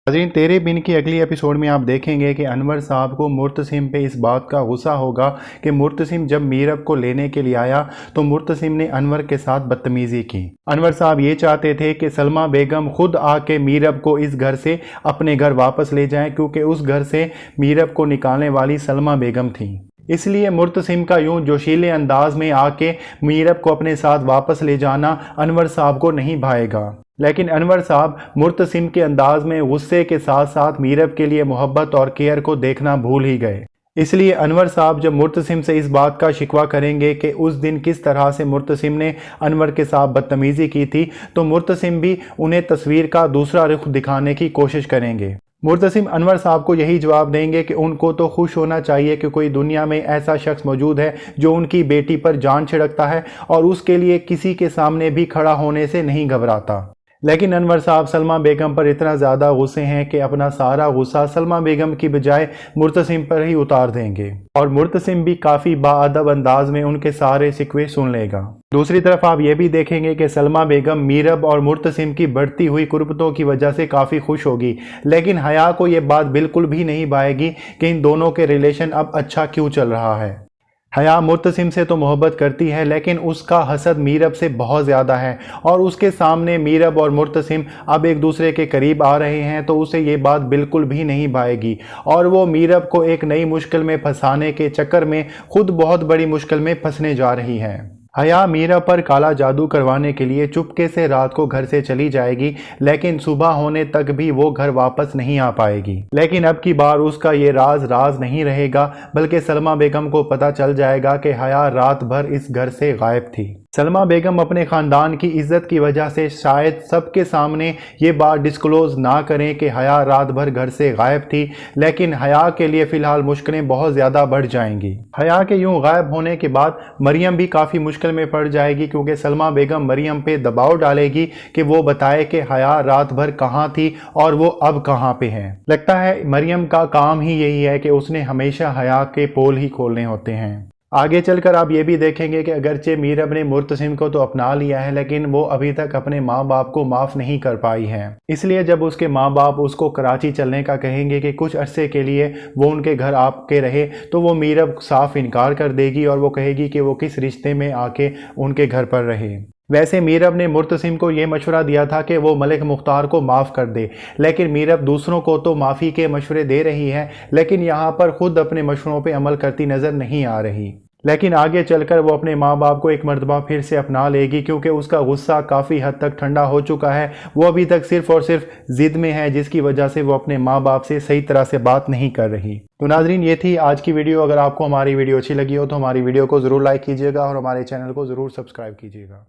नाज़रीन, तेरे बिन की अगली एपिसोड में आप देखेंगे कि अनवर साहब को मुर्तसिम पे इस बात का गुस्सा होगा कि मुर्तसिम जब मीरब को लेने के लिए आया तो मुर्तसिम ने अनवर के साथ बदतमीज़ी की। अनवर साहब ये चाहते थे कि सलमा बेगम खुद आके मीरब को इस घर से अपने घर वापस ले जाएं, क्योंकि उस घर से मीरब को निकालने वाली सलमा बेगम थी। इसलिए मुर्तसिम का यूं जोशीले अंदाज में आके मीरब को अपने साथ वापस ले जाना अनवर साहब को नहीं भाएगा। लेकिन अनवर साहब मुर्तसिम के अंदाज में गुस्से के साथ साथ मीरब के लिए मोहब्बत और केयर को देखना भूल ही गए। इसलिए अनवर साहब जब मुर्तसिम से इस बात का शिकवा करेंगे कि उस दिन किस तरह से मुर्तसिम ने अनवर के साथ बदतमीज़ी की थी, तो मुर्तसिम भी उन्हें तस्वीर का दूसरा रुख दिखाने की कोशिश करेंगे। मुर्तसिम अनवर साहब को यही जवाब देंगे कि उनको तो खुश होना चाहिए कि कोई दुनिया में ऐसा शख्स मौजूद है जो उनकी बेटी पर जान छिड़कता है और उसके लिए किसी के सामने भी खड़ा होने से नहीं घबराता। लेकिन अनवर साहब सलमा बेगम पर इतना ज़्यादा गुस्से हैं कि अपना सारा गुस्सा सलमा बेगम की बजाय मुर्तसिम पर ही उतार देंगे और मुर्तसिम भी काफ़ी बाअदब अंदाज में उनके सारे शिकवे सुन लेगा। दूसरी तरफ आप ये भी देखेंगे कि सलमा बेगम मीरब और मुर्तसिम की बढ़ती हुई कुर्बतों की वजह से काफ़ी खुश होगी, लेकिन हया को ये बात बिल्कुल भी नहीं भाएगी कि इन दोनों के रिलेशन अब अच्छा क्यों चल रहा है। हया मुर्तसिम से तो मोहब्बत करती है, लेकिन उसका हसद मीरब से बहुत ज़्यादा है और उसके सामने मीरब और मुर्तसिम अब एक दूसरे के करीब आ रहे हैं तो उसे ये बात बिल्कुल भी नहीं भाएगी और वो मीरब को एक नई मुश्किल में फंसाने के चक्कर में खुद बहुत बड़ी मुश्किल में फंसने जा रही है। हया मीरब पर काला जादू करवाने के लिए चुपके से रात को घर से चली जाएगी, लेकिन सुबह होने तक भी वो घर वापस नहीं आ पाएगी। लेकिन अब की बार उसका ये राज नहीं रहेगा, बल्कि सलमा बेगम को पता चल जाएगा कि हया रात भर इस घर से गायब थी। सलमा बेगम अपने ख़ानदान की इज़्ज़त की वजह से शायद सबके सामने ये बात डिस्क्लोज़ ना करें कि हया रात भर घर से गायब थी, लेकिन हया के लिए फ़िलहाल मुश्किलें बहुत ज़्यादा बढ़ जाएंगी। हया के यूं गायब होने के बाद मरियम भी काफ़ी मुश्किल में पड़ जाएगी, क्योंकि सलमा बेगम मरियम पे दबाव डालेगी कि वो बताए कि हया रात भर कहाँ थी और वो अब कहाँ पे है। लगता है मरियम का काम ही यही है कि उसने हमेशा हया के पोल ही खोलने होते हैं। आगे चलकर आप ये भी देखेंगे कि अगरचे मीरब ने मुर्तसिम को तो अपना लिया है, लेकिन वो अभी तक अपने माँ बाप को माफ़ नहीं कर पाई है। इसलिए जब उसके माँ बाप उसको कराची चलने का कहेंगे कि कुछ अरसे के लिए वो उनके घर आके रहे, तो वो मीरब साफ इनकार कर देगी और वो कहेगी कि वो किस रिश्ते में आके उनके घर पर रहे। वैसे मीरब ने मुर्तसिम को ये मशवरा दिया था कि वो मलिक मुख्तार को माफ़ कर दे, लेकिन मीरब दूसरों को तो माफ़ी के मशवरे दे रही है, लेकिन यहाँ पर खुद अपने मशवरों पे अमल करती नज़र नहीं आ रही। लेकिन आगे चलकर वो अपने माँ बाप को एक मर्तबा फिर से अपना लेगी, क्योंकि उसका गुस्सा काफ़ी हद तक ठंडा हो चुका है। वो अभी तक सिर्फ़ और सिर्फ ज़िद में है, जिसकी वजह से वो अपने माँ बाप से सही तरह से बात नहीं कर रही। तो नाज़रीन, ये थी आज की वीडियो। अगर आपको हमारी वीडियो अच्छी लगी हो तो हमारी वीडियो को ज़रूर लाइक कीजिएगा और हमारे चैनल को ज़रूर सब्सक्राइब कीजिएगा।